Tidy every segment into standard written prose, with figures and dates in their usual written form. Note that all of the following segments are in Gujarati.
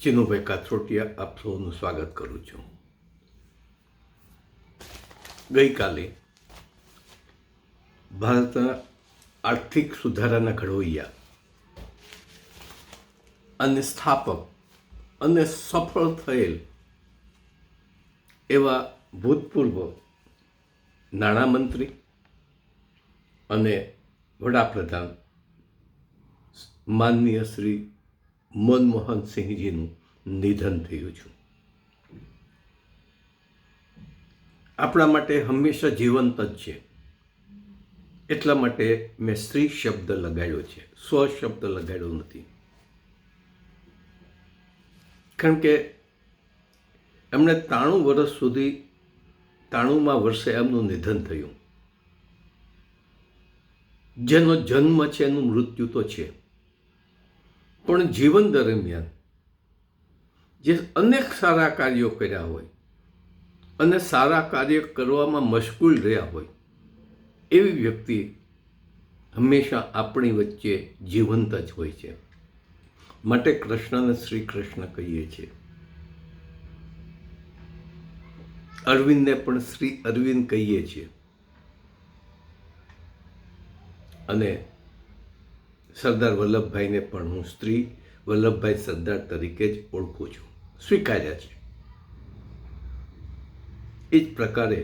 ચિનુભાઈ કાથરોટિયા આપ સૌનું સ્વાગત કરું છું. ગઈકાલે ભારતના આર્થિક સુધારાના ઘડવૈયા અને સ્થાપક અને સફળ થયેલ એવા ભૂતપૂર્વ નાણામંત્રી અને વડાપ્રધાન માનનીય શ્રી મનમોહન સિંહજીનું નિધન થયું છે. આપણા માટે હંમેશા જીવંત જ છે, એટલા માટે મેં સ્ત્રી શબ્દ લગાડ્યો છે, સ્વ શબ્દ લગાડ્યો નથી. કારણ કે એમણે 93 વર્ષ સુધી 93મા વર્ષે એમનું નિધન થયું. જેનો જન્મ છે એનું મૃત્યુ તો છે, પણ જીવન દરમિયાન જે અનેક સારા કાર્યો કર્યા હોય અને સારા કાર્ય કરવામાં મશગુલ રહ્યા હોય એવી વ્યક્તિ હંમેશા આપણી વચ્ચે જીવંત જ હોય છે. માટે કૃષ્ણને શ્રી કૃષ્ણ કહીએ છીએ. અરવિંદને પણ શ્રી અરવિંદ કહીએ છીએ અને સરદાર વલ્લભભાઈને પણ હું શ્રી વલ્લભભાઈ સરદાર તરીકે જ ઓળખું છું, સ્વીકાર્યા છે. એ જ પ્રકારે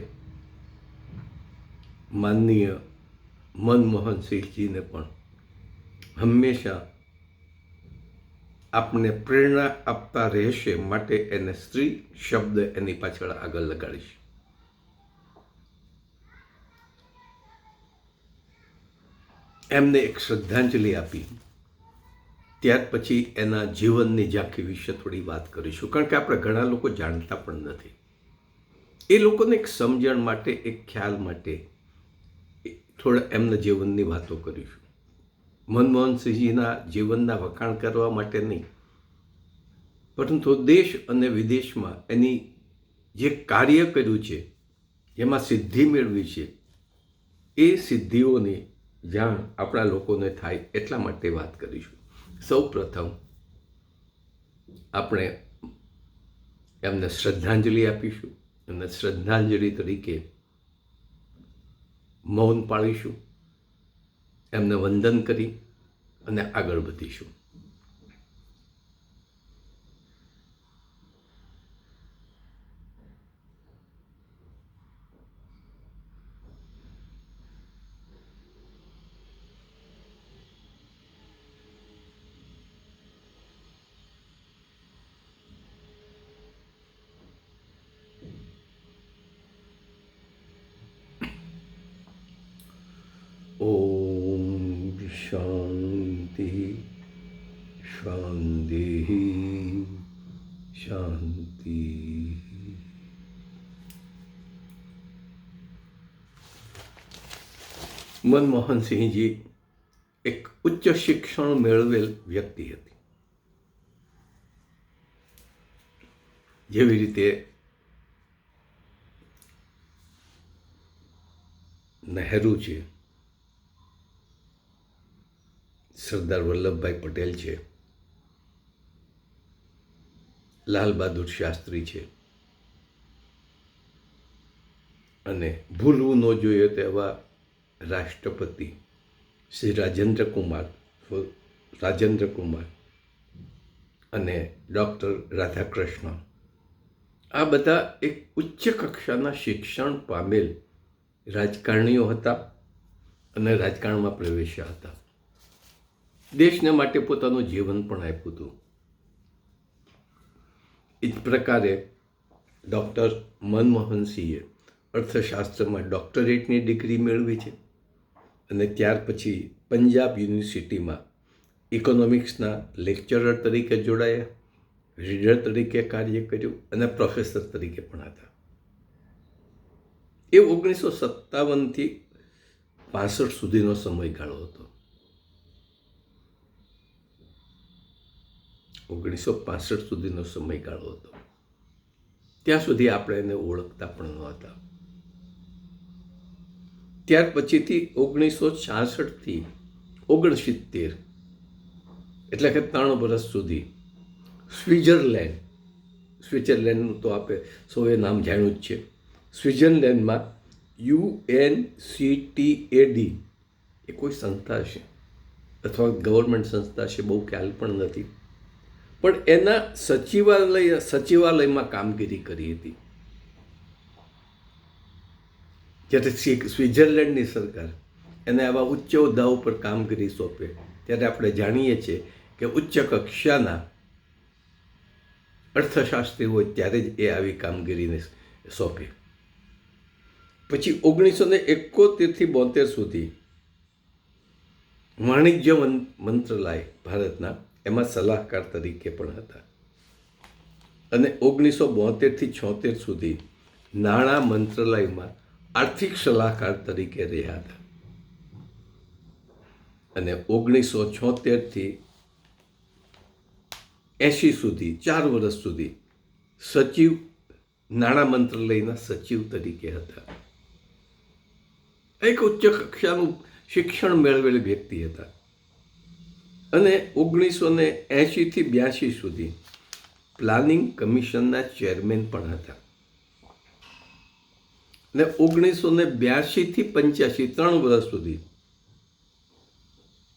માનનીય મનમોહન સિંહજીને પણ હંમેશા આપને પ્રેરણા આપતા રહેશે, માટે એને સ્ત્રી શબ્દ એની પાછળ આગળ લગાડીશ. એમને એક શ્રદ્ધાંજલિ આપી ત્યાર પછી એના જીવનની ઝાંખી વિશે થોડી વાત કરીશું. કારણ કે આપણે ઘણા લોકો જાણતા પણ નથી. એ લોકોને એક સમજણ માટે, એક ખ્યાલ માટે થોડા એમના જીવનની વાતો કરીશું. મનમોહનસિંહજીના જીવનના વખાણ કરવા માટે નહીં, પરંતુ દેશ અને વિદેશમાં એની જે કાર્ય કર્યું છે, જેમાં સિદ્ધિ મેળવી છે, એ સિદ્ધિઓની જાણ આપણા લોકોને થાય એટલા માટે વાત કરીશું. સૌ પ્રથમ આપણે એમને શ્રદ્ધાંજલિ આપીશું અને શ્રદ્ધાંજલિ તરીકે મૌન પાળીશું, એમને વંદન કરી અને આગળ વધીશું. ઓમ શાંતિ શાંતિ શાંતિ. મનમોહનસિંહજી એક ઉચ્ચ શિક્ષણ મેળવેલ વ્યક્તિ હતી. જેવી રીતે નહેરુ છે, સરદાર વલ્લભભાઈ પટેલ છે, લાલ બહાદુર શાસ્ત્રી છે, અને ભૂલવું ન જોઈએ તેવા રાષ્ટ્રપતિ શ્રી રાજેન્દ્ર કુમાર અને ડૉક્ટર રાધાકૃષ્ણ, આ બધા એક ઉચ્ચ કક્ષાના શિક્ષણ પામેલ રાજકારણીઓ હતા અને રાજકારણમાં પ્રવેશ્યા હતા. દેશને માટે પોતાનું જીવન પણ આપ્યું હતું. એ જ પ્રકારે ડૉક્ટર મનમોહનસિંહે અર્થશાસ્ત્રમાં ડૉક્ટરેટની ડિગ્રી મેળવી છે અને ત્યાર પછી પંજાબ યુનિવર્સિટીમાં ઇકોનોમિક્સના લેક્ચરર તરીકે જોડાયા, રીડર તરીકે કાર્ય કર્યું અને પ્રોફેસર તરીકે પણ હતા. એ 1957થી 65 સુધીનો સમયગાળો હતો. 1965 સુધીનો સમયગાળો હતો. ત્યાં સુધી આપણે એને ઓળખતા પણ નહોતા. ત્યાર પછીથી 1966થી 69, એટલે કે 3 વર્ષ સુધી સ્વિટ્ઝરલેન્ડનું તો આપણે સૌએ નામ જાણ્યું જ છે. સ્વિટ્ઝરલેન્ડમાં UNCTAD એ કોઈ સંસ્થા છે અથવા ગવર્મેન્ટ સંસ્થા છે, બહુ ખ્યાલ પણ નથી, પણ એના સચિવાલયમાં કામગીરી કરી હતી. જ્યારે સ્વિટ્ઝરલેન્ડની સરકાર એને આવા ઉચ્ચ હોદ્દા ઉપર કામગીરી સોંપે ત્યારે આપણે જાણીએ છીએ કે ઉચ્ચ કક્ષાના અર્થશાસ્ત્રી હોય ત્યારે જ એ આવી કામગીરીને સોંપે. પછી 1971થી 72 સુધી વાણિજ્ય મંત્રાલય ભારતના એમાં સલાહકાર તરીકે પણ હતા, અને 1972થી 76 સુધી નાણાં મંત્રાલયમાં આર્થિક સલાહકાર તરીકે રહ્યા હતા, અને 1976થી 80 સુધી 4 વર્ષ સુધી નાણાં મંત્રાલયના સચિવ તરીકે હતા. એક ઉચ્ચ કક્ષાનું શિક્ષણ મેળવેલી વ્યક્તિ હતા, અને 1980થી 82 સુધી પ્લાનિંગ કમિશનના ચેરમેન પણ હતા, અને 1982થી 85 3 વર્ષ સુધી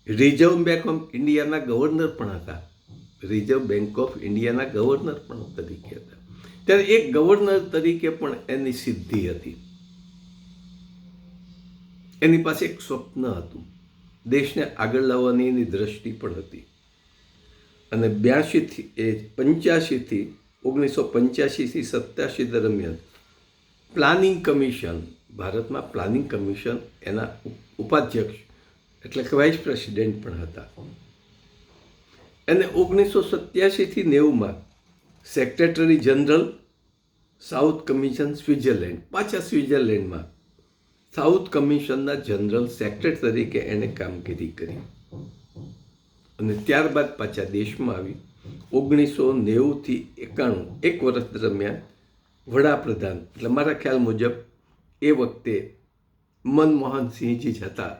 રિઝર્વ બેંક ઓફ ઇન્ડિયાના ગવર્નર પણ હતા. તરીકે હતા. ત્યારે એક ગવર્નર તરીકે પણ એની સિદ્ધિ હતી. એની પાસે એક સ્વપ્ન હતું, દેશને આગળ લાવવાની એની દ્રષ્ટિ પણ હતી, અને 1985થી 87 દરમિયાન પ્લાનિંગ કમિશન, ભારતમાં પ્લાનિંગ કમિશન, એના ઉપાધ્યક્ષ એટલે કે વાઇસ પ્રેસિડેન્ટ પણ હતા. અને 1987થી 90માં secretary general south commission Switzerland, પાછા સ્વિટ્ઝરલેન્ડમાં સાઉથ કમિશનના જનરલ સેક્રેટરી તરીકે એણે કામગીરી કરી, અને ત્યારબાદ પાછા દેશમાં આવી 1990થી 91 એક વર્ષ દરમિયાન વડાપ્રધાન, એટલે મારા ખ્યાલ મુજબ એ વખતે મનમોહનસિંહજી જ હતા,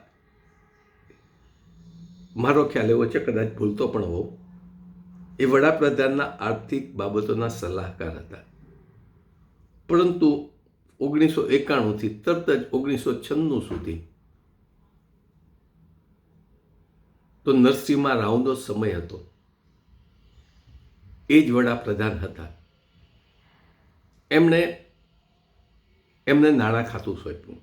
મારો ખ્યાલ એવો છે, કદાચ ભૂલતો પણ હોઉં. એ વડાપ્રધાનના આર્થિક બાબતોના સલાહકાર હતા, પરંતુ 1991થી તરત જ 1996 સુધી તો નરસિંહ રાવનો સમય હતો, એ જ વડાપ્રધાન હતા. એમને નાણાં ખાતું સોંપ્યું,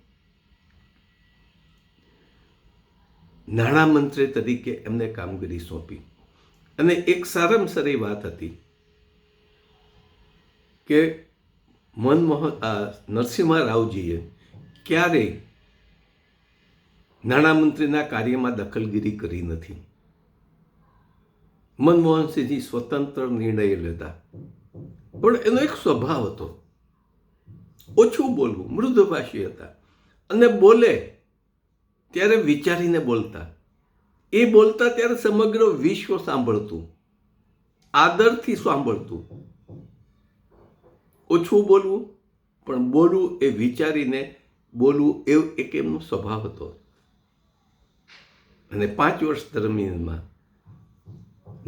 નાણામંત્રી તરીકે એમને કામગીરી સોંપી, અને એક સારામાં સારી વાત હતી કે નરસિંહ રાવજીએ ક્યારેય નાણામંત્રીના કાર્યમાં દખલગીરી કરી નથી. મનમોહનસિંહજી સ્વતંત્ર નિર્ણય લેતા, પણ એનો એક સ્વભાવ હતો, ઓછું બોલવું, મૃદુભાષી હતા, અને બોલે ત્યારે વિચારીને બોલતા. એ બોલતા ત્યારે સમગ્ર વિશ્વ સાંભળતું, આદરથી સાંભળતું. ઓછું બોલવું, પણ બોલવું એ વિચારીને બોલવું, એવું એક એમનો સ્વભાવ હતો. અને 5 વર્ષ દરમિયાનમાં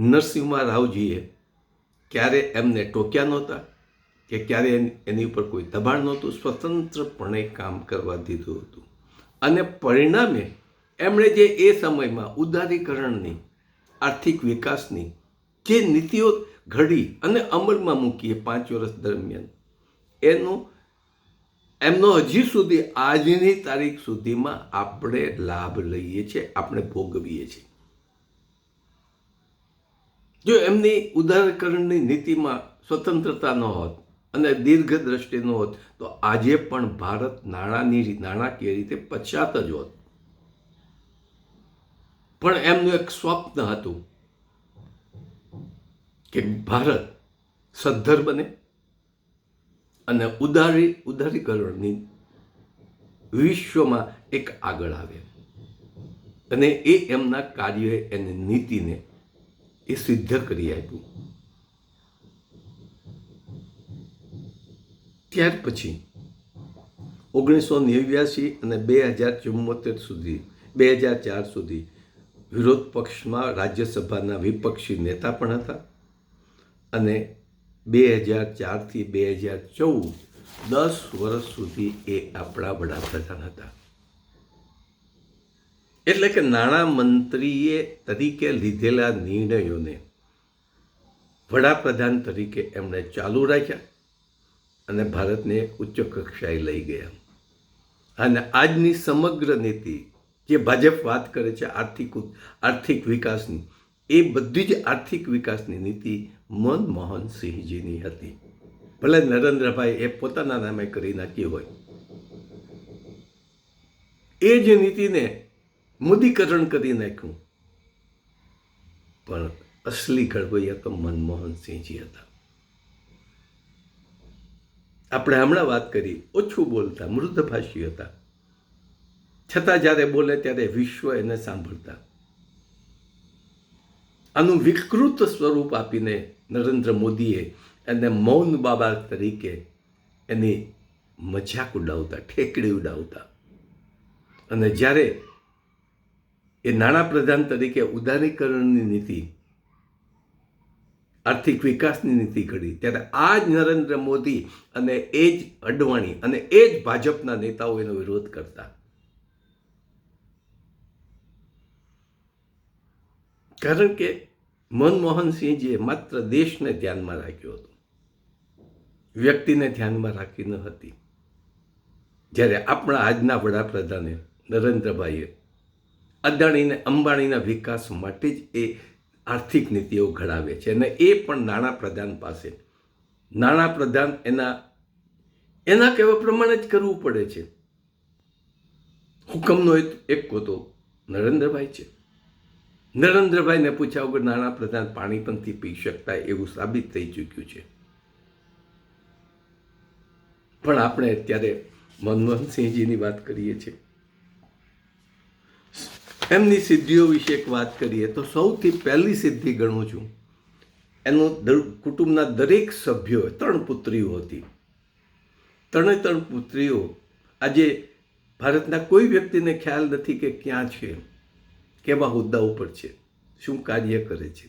નરસિંહ રાવજીએ ક્યારે એમને ટોક્યા નહોતા કે ક્યારે એની ઉપર કોઈ દબાણ નહોતું, સ્વતંત્રપણે કામ કરવા દીધું હતું. અને પરિણામે એમણે જે એ સમયમાં ઉદારીકરણની, આર્થિક વિકાસની જે નીતિઓ ઘડી અને અમલમાં મૂકી 5 વર્ષ દરમિયાન, એમનો હજી સુધી આજની તારીખ સુધીમાં આપણે લાભ લઈએ છીએ, આપણે ભોગવીએ છીએ. જો એમની ઉદારીકરણની નીતિમાં સ્વતંત્રતા ન હોત અને દીર્ઘ દ્રષ્ટિ ન હોત, તો આજે પણ ભારત નાણાકીય રીતે પછાત જ હોત. પણ એમનું એક સ્વપ્ન હતું કે ભારત સદ્ધર બને અને ઉદારીકરણની વિશ્વમાં એક આગળ આવે, અને એ એમના કાર્ય અને નીતિને એ સિદ્ધ કરી આપ્યું. ત્યાર પછી 1989 અને 2004 સુધી વિરોધ પક્ષમાં રાજ્યસભાના વિપક્ષી નેતા પણ હતા, અને 2004થી 2014 10 વર્ષ સુધી એ આપણા વડાપ્રધાન હતા. એટલે કે નાણામંત્રીએ તરીકે લીધેલા નિર્ણયોને વડાપ્રધાન તરીકે એમણે ચાલુ રાખ્યા અને ભારતને ઉચ્ચ કક્ષાએ લઈ ગયા. અને આજની સમગ્ર નીતિ જે ભાજપ વાત કરે છે આર્થિક વિકાસની, એ બધી જ આર્થિક વિકાસની નીતિ મનમોહન સિંહજીની હતી. ભલે નરેન્દ્રભાઈ એ પોતાના નામે કરી નાખી હોય, એ જ નીતિને મોદીકરણ કરી નાખ્યું, પણ અસલી ઘડવૈયા તો મનમોહન સિંહજી હતા. આપણે હમણાં વાત કરી, ઓછું બોલતા, મૃદભાષી હતા, છતાં જ્યારે બોલે ત્યારે વિશ્વ એને સાંભળતા. આનું વિકૃત સ્વરૂપ આપીને નરેન્દ્ર મોદીએ એને મૌન બાબા તરીકે એની મજાક ઉડાવતા, ઠેકડી ઉડાવતા. અને જ્યારે એ નાણાપ્રધાન તરીકે ઉદારીકરણની નીતિ, આર્થિક વિકાસની નીતિ ઘડી, ત્યારે આ જ નરેન્દ્ર મોદી અને એ જ અડવાણી અને એ જ ભાજપના નેતાઓ એનો વિરોધ કરતા. કારણ કે મનમોહન સિંહજીએ માત્ર દેશને ધ્યાનમાં રાખ્યો હતો, વ્યક્તિને ધ્યાનમાં રાખી ન હતી. જ્યારે આપણા આજના વડાપ્રધાને નરેન્દ્રભાઈએ અદાણીને અંબાણીના વિકાસ માટે જ એ આર્થિક નીતિઓ ઘડાવે છે, અને એ પણ નાણાપ્રધાન પાસે. નાણાપ્રધાન એના કહેવા પ્રમાણે જ કરવું પડે છે. હુકમનો એક તો નરેન્દ્રભાઈ છે. નરેન્દ્રભાઈને પૂછ્યા વગર નાણાપ્રધાન પાણી પણ નથી પી શકતા એવું સાબિત થઈ ચૂક્યું છે. પણ આપણે અત્યારે મનમોહનસિંહજીની વાત કરીએ છીએ. એમની સિદ્ધિઓ વિશે એક વાત કરીએ તો સૌથી પહેલી સિદ્ધિ ગણું છું, એનું કુટુંબના દરેક સભ્યો, 3 પુત્રીઓ હતી. 3 પુત્રીઓ આજે ભારતના કોઈ વ્યક્તિને ખ્યાલ નથી કે ક્યાં છે, કેવા હોદ્દા ઉપર છે, શું કાર્ય કરે છે.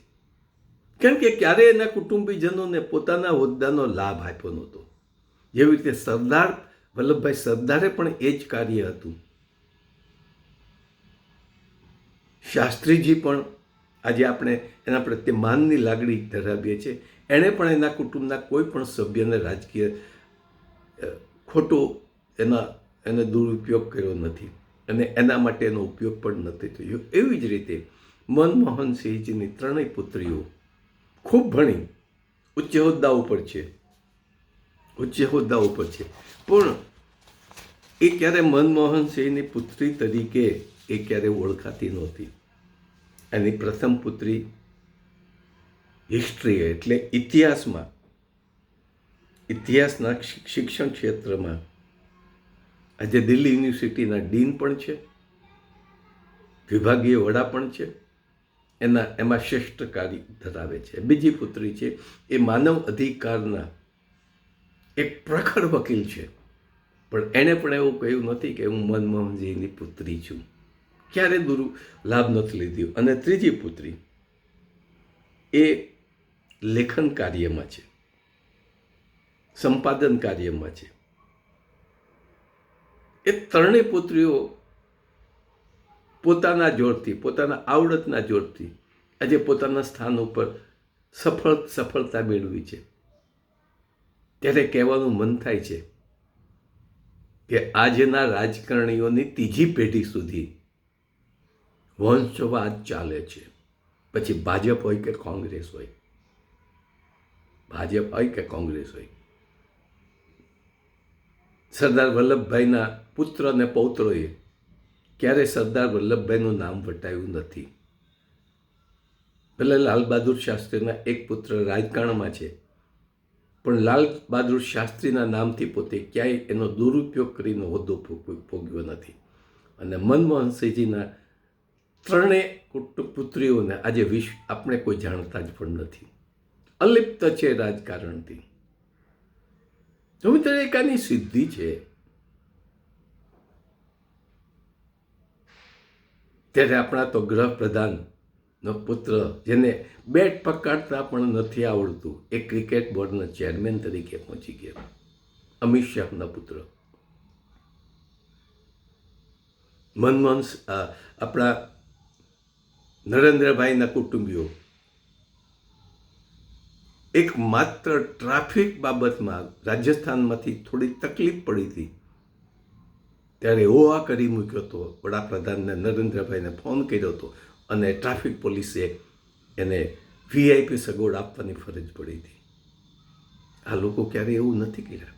કેમ કે ક્યારે એના કુટુંબીજનોને પોતાના હોદ્દાનો લાભ આપ્યો નહોતો. જેવી રીતે સરદાર વલ્લભભાઈ સરદારે પણ એ જ કાર્ય હતું. શાસ્ત્રીજી પણ આજે આપણે એના પ્રત્યે માનની લાગણી ધરાવીએ છીએ. એણે પણ એના કુટુંબના કોઈ પણ સભ્યને રાજકીય ખોટો એને દુરુપયોગ કર્યો નથી અને એના માટે એનો ઉપયોગ પણ નથી થયો. એવી જ રીતે મનમોહનસિંહજીની 3 પુત્રીઓ ખૂબ ભણી ઉચ્ચ હોદ્દા ઉપર છે, પણ એ ક્યારે મનમોહનસિંહની પુત્રી તરીકે એ ક્યારે ઓળખાતી નહોતી. એની પ્રથમ પુત્રી હિસ્ટ્રી એટલે ઇતિહાસના શિક્ષણ ક્ષેત્રમાં આજે દિલ્હી યુનિવર્સિટીના ડીન પણ છે, વિભાગીય વડા પણ છે, એમાં શ્રેષ્ઠ કાર્ય ધરાવે છે. બીજી પુત્રી છે એ માનવ અધિકારના એક પ્રખર વકીલ છે, પણ એણે પણ એવું કહ્યું નથી કે હું મનમોહનજીની પુત્રી છું, ક્યારે લાભ નથી લીધો. અને ત્રીજી પુત્રી એ લેખન કાર્યમાં છે, સંપાદન કાર્યમાં છે. એ 3 પુત્રીઓ પોતાના જોરથી, પોતાના આવડતના જોરથી આજે પોતાના સ્થાન ઉપર સફળતા મેળવી છે. ત્યારે કહેવાનું મન થાય છે કે આજના રાજકારણીઓની 3જી પેઢી સુધી વંશવાદ ચાલે છે. પછી ભાજપ હોય કે કોંગ્રેસ હોય, સરદાર વલ્લભભાઈના પુત્ર અને પૌત્રોએ ક્યારે સરદાર વલ્લભભાઈનું નામ વટાવ્યું નથી. ભલે લાલ બહાદુર શાસ્ત્રીના એક પુત્ર રાજકારણમાં છે, પણ લાલ બહાદુર શાસ્ત્રીના નામથી પોતે ક્યાંય એનો દુરુપયોગ કરીને હોદ્દો ભોગવ્યો નથી. અને મનમોહનસિંહજીના 3 પુત્રીઓને આજે આપણે કોઈ જાણતા જ પણ નથી, અલિપ્ત છે રાજકારણથી. મિત્રો, એક આની સિદ્ધિ છે. ત્યારે આપણા તો ગૃહપ્રધાન નો પુત્ર, જેને બેટ પકડતા પણ નથી આવડતું, એ ક્રિકેટ બોર્ડના ચેરમેન તરીકે પહોંચી ગયા. અમિત શાહના પુત્ર. આપણા નરેન્દ્રભાઈના કુટુંબીઓ એક માત્ર ટ્રાફિક બાબતમાં રાજસ્થાનમાંથી થોડી તકલીફ પડી હતી ત્યારે હોવા કરી મૂક્યો હતો. વડાપ્રધાનને નરેન્દ્રભાઈને ફોન કર્યો હતો અને ટ્રાફિક પોલીસે એને VIP સગવડ આપવાની ફરજ પડી હતી. આ લોકો ક્યારેય એવું નથી કર્યા.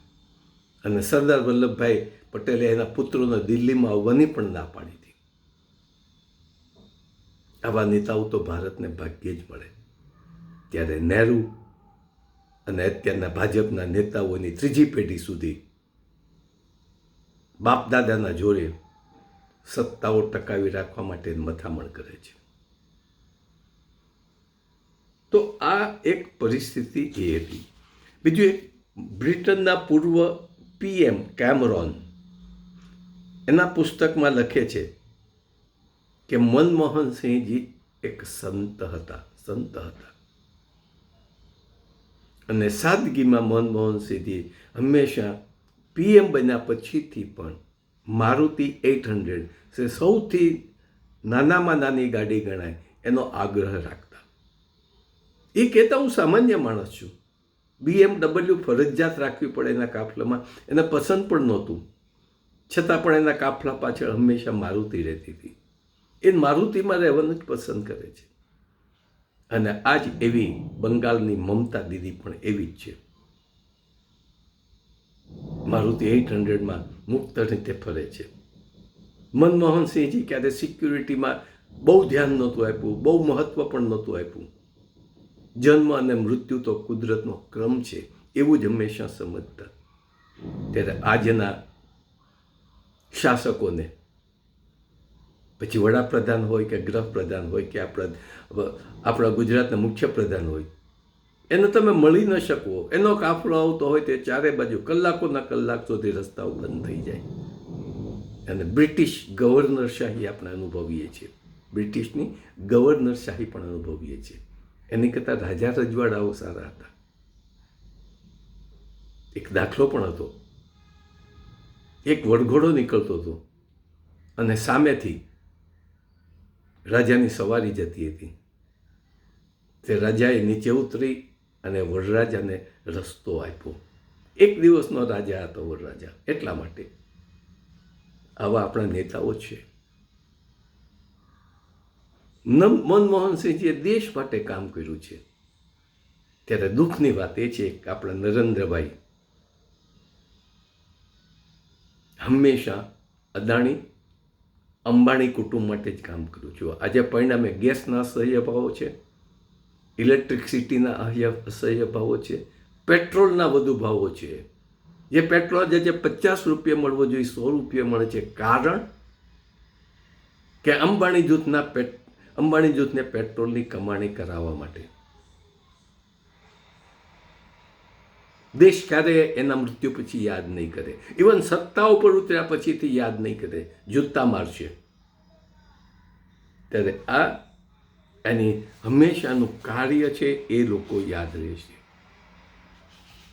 અને સરદાર વલ્લભભાઈ પટેલે એના પુત્રોને દિલ્હીમાં આવવાની પણ ના પાડી હતી. આવા નેતાઓ તો ભારતને ભાગ્યે જ મળે. ત્યારે નહેરુ અને અત્યારના ભાજપના નેતાઓની ત્રીજી પેઢી સુધી બાપ દાદાના જોરે સત્તાઓ ટકાવી રાખવા માટે મથામણ કરે છે. તો આ એક પરિસ્થિતિ એ હતી. બીજું એક, બ્રિટનના પૂર્વ PM કેમરોન એના પુસ્તકમાં લખે છે કે મનમોહનસિંહજી એક સંત હતા. અને સાદગીમાં મનમોહનસિંહજી હંમેશા PM બન્યા પછીથી પણ મારુતિ 800 જે સૌથી નાનામાં નાની ગાડી ગણાય એનો આગ્રહ રાખતા. એ કહેતા હું સામાન્ય માણસ છું, BMW ફરજિયાત રાખવી પડે એના કાફલામાં, એને પસંદ પણ નહોતું, છતાં પણ એના કાફલા પાછળ હંમેશા મારુતિ રહેતી હતી. એ મારુતિમાં રહેવાનું જ પસંદ કરે છે. અને આજ એવી બંગાળની મમતા દીદી પણ એવી જ છે. મારુતિ 800માં મુક્ત રીતે ફરે છે. મનમોહનસિંહજી ક્યારે સિક્યુરિટીમાં બહુ ધ્યાન નહોતું આપ્યું, બહુ મહત્વ પણ નહોતું આપ્યું. જન્મ અને મૃત્યુ તો કુદરતનો ક્રમ છે એવું જ હંમેશા સમજતા. ત્યારે આજના શાસકોને, પછી વડાપ્રધાન હોય કે ગૃહપ્રધાન હોય કે આપણા ગુજરાતના મુખ્યપ્રધાન હોય, એને તમે મળી ન શકો. એનો કાફલો આવતો હોય તે ચારે બાજુ કલાકોના કલાક સુધી રસ્તાઓ બંધ થઈ જાય. અને બ્રિટિશ ગવર્નરશાહી આપણે અનુભવીએ છીએ, બ્રિટિશની ગવર્નરશાહી પણ અનુભવીએ છીએ. એની કરતાં રાજા રજવાડાઓ સારા હતા. એક દાખલો પણ હતો. એક વરઘોડો નીકળતો હતો અને સામેથી રાજાની સવારી જતી હતી. તે રાજાએ નીચે ઉતરી અને વરરાજાને રસ્તો આપ્યો. એક દિવસનો રાજા હતો વરરાજા. એટલા માટે આવા આપણા નેતાઓ છે. મનમોહનસિંહજીએ દેશ માટે કામ કર્યું છે. ત્યારે દુઃખની વાત એ છે કે આપણા નરેન્દ્રભાઈ હંમેશા અદાણી અંબાણી કુટુંબ માટે જ કામ કર્યું છું. આજે પરિણામે ગેસના અસહ્ય ભાવો છે, ઇલેક્ટ્રિસિટીના અસહ્ય ભાવો છે, પેટ્રોલના વધુ ભાવો છે. જે પેટ્રોલ જે 50 રૂપિયા મળવો જોઈએ 100 રૂપિયા મળે છે. કારણ કે અંબાણી જૂથને પેટ્રોલની કમાણી કરાવવા માટે. દેશ ક્યારે એના મૃત્યુ પછી યાદ નહીં કરે, ઇવન સત્તા ઉપર ઉતર્યા પછીથી યાદ નહીં કરે, જૂતા મારશે. ત્યારે આ એની હંમેશાનું કાર્ય છે એ લોકો યાદ રહેશે.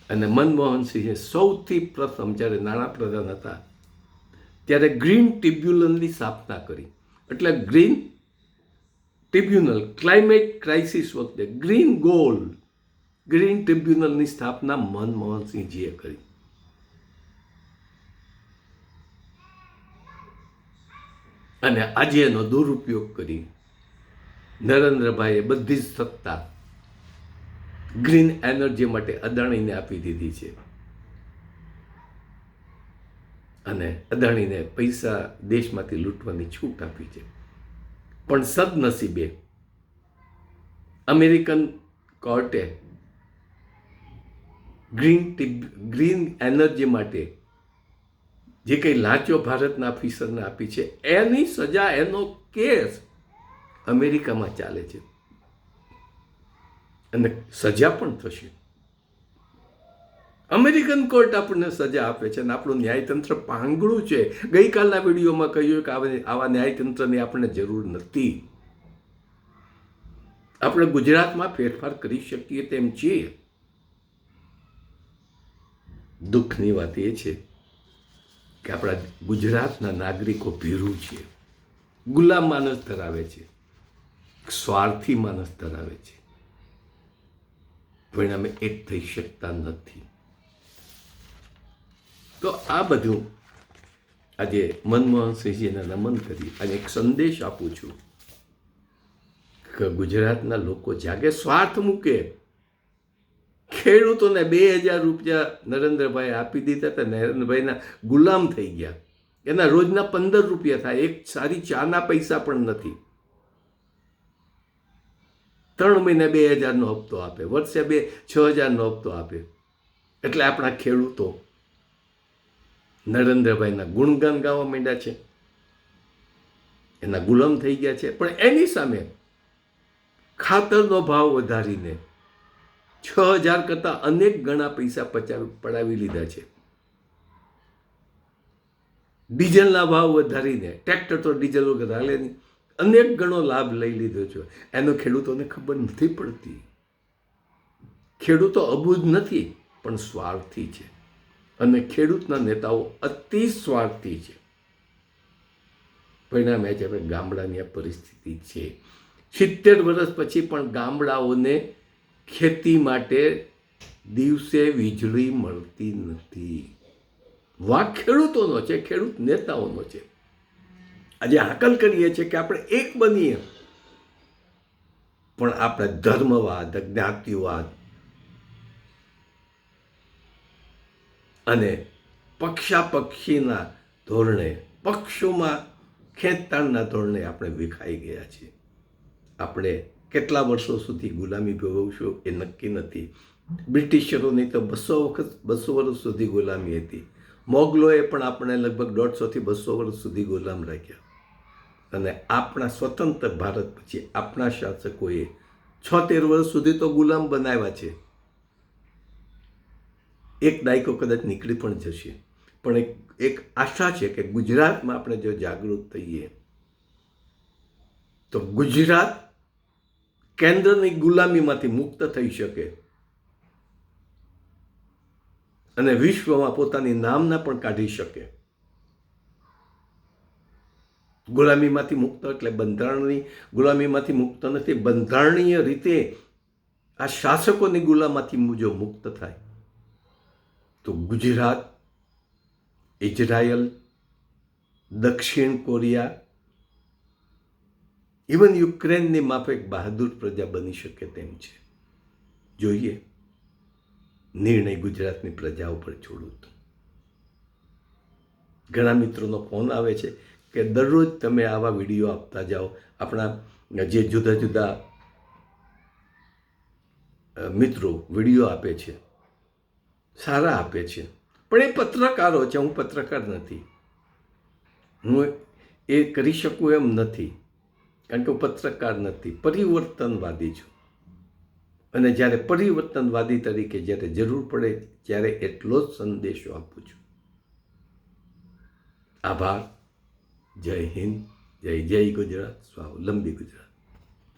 અને મનમોહનસિંહે સૌથી પ્રથમ જ્યારે નાણાપ્રધાન હતા ત્યારે ગ્રીન ટ્રિબ્યુનલની સ્થાપના કરી. એટલે ગ્રીન ટ્રિબ્યુનલ ક્લાઇમેટ ક્રાઇસિસ વખતે ગ્રીન ટ્રિબ્યુનલની સ્થાપના મનમોહનસિંહજીએ કરી. અને આજે એનો દુરુપયોગ કરી નરેન્દ્રભાઈએ બધી જ સત્તા ગ્રીન એનર્જી માટે અદાણીને આપી દીધી છે. અને અદાણીને પૈસા દેશમાંથી લૂંટવાની છૂટ આપી છે. પણ સદનસીબે અમેરિકન કોર્ટે ગ્રીન એનર્જી માટે જે કંઈ લાંચો ભારતના ઓફિસરને આપી છે એની સજા, એનો કેસ અમેરિકામાં ચાલે છે અને સજા પણ થશે. અમેરિકન કોર્ટ આપણને સજા આપે છે અને આપણું ન્યાયતંત્ર પાંગળું છે. ગઈકાલના વિડીયોમાં કહ્યું કે આવા ન્યાયતંત્રની આપણને જરૂર નથી. આપણે ગુજરાતમાં ફેરફાર કરી શકીએ તેમ છીએ. દુઃખની વાત એ છે કે આપણા ગુજરાતના નાગરિકો ભીરું છે, ગુલામ માનસ ધરાવે છે, સ્વાર્થી માનસ ધરાવે છે. પરિણામે એક થઈ શકતા નથી. તો આ બધું આજે મનમોહનસિંહજીને નમન કરી અને એક સંદેશ આપું છું કે ગુજરાતના લોકો જાગે, સ્વાર્થ મૂકે. ખેડૂતોને 2000 રૂપિયા નરેન્દ્રભાઈ આપી દીધા હતા, નરેન્દ્રભાઈના ગુલામ થઈ ગયા. એના રોજના 15 રૂપિયા થાય, એક સારી ચાના પૈસા પણ નથી. 3 મહિને 2000નો હપ્તો આપે, વર્ષે 6000નો હપ્તો આપે. એટલે આપણા ખેડૂતો નરેન્દ્રભાઈના ગુણગાન ગાવા માંડ્યા છે, એના ગુલામ થઈ ગયા છે. પણ એની સામે ખાતરનો ભાવ વધારીને 6000 કરતાં અનેક ગણા પૈસા પડાવી લીધા છે. ડીઝલના ભાવ વધારીને, ટ્રેક્ટર તો ડીઝલ વગર હાલે નહીં, અનેક ગણો લાભ લઈ લીધો છે. એનો ખેડૂતોને ખબર નથી પડતી. ખેડૂતો અબૂઝ નથી, પણ સ્વાર્થી છે. અને ખેડૂતના નેતાઓ અતિ સ્વાર્થી છે. પરિણામે આજે આપણે ગામડાની આ પરિસ્થિતિ છે. 70 વર્ષ પછી પણ ગામડાઓને ખેતી માટે દિવસે વીજળી મળતી નથી. વાંક ખેડૂતોનો છે, ખેડૂત નેતાઓનો છે. આજે હાકલ કરીએ છીએ કે આપણે એક બનીએ, પણ આપણે ધર્મવાદ, જ્ઞાતિવાદ અને પક્ષાપક્ષીના ધોરણે, પક્ષોમાં ખેંચતાણના ધોરણે આપણે વિખાઈ ગયા છીએ. આપણે કેટલા વર્ષો સુધી ગુલામી ભોગવશું એ નક્કી નથી. બ્રિટિશરોની તો 200 વર્ષ સુધી ગુલામી હતી. મોગલોએ પણ આપણે લગભગ 150 થી 200 વર્ષ સુધી ગુલામ રાખ્યા. અને આપણા સ્વતંત્ર ભારત પછી આપણા શાસકોએ 76 વર્ષ સુધી તો ગુલામ બનાવ્યા છે. એક દાયકો કદાચ નીકળી પણ જશે, પણ એક આશા છે કે ગુજરાતમાં આપણે જો જાગૃત થઈએ તો ગુજરાત કેન્દ્રની ગુલામીમાંથી મુક્ત થઈ શકે અને વિશ્વમાં પોતાની નામના પણ કાઢી શકે. ગુલામીમાંથી મુક્ત એટલે બંધારણની ગુલામીમાંથી મુક્ત નથી, બંધારણીય રીતે આ શાસકોની ગુલામીમાંથી જો મુક્ત થાય તો ગુજરાત, ઇઝરાયલ, દક્ષિણ કોરિયા, ઇવન યુક્રેનની માફક બહાદુર પ્રજા બની શકે તેમ છે. જોઈએ, નિર્ણય ગુજરાતની પ્રજા ઉપર છોડું. ઘણા મિત્રોનો ફોન આવે છે કે દરરોજ તમે આવા વિડીયો આપતા જાઓ. આપણા જે જુદા જુદા મિત્રો વિડીયો આપે છે, સારા આપે છે, પણ એ પત્રકારો છે, હું પત્રકાર નથી. હું એ કરી શકું એમ નથી, કારણ કે હું પત્રકાર નથી, પરિવર્તનવાદી છું. અને જ્યારે પરિવર્તનવાદી તરીકે જ્યારે જરૂર પડે ત્યારે એટલો જ સંદેશો આપું છું. આભાર. જય હિન્દ, જય ગુજરાત, સ્વાવલંબી ગુજરાત.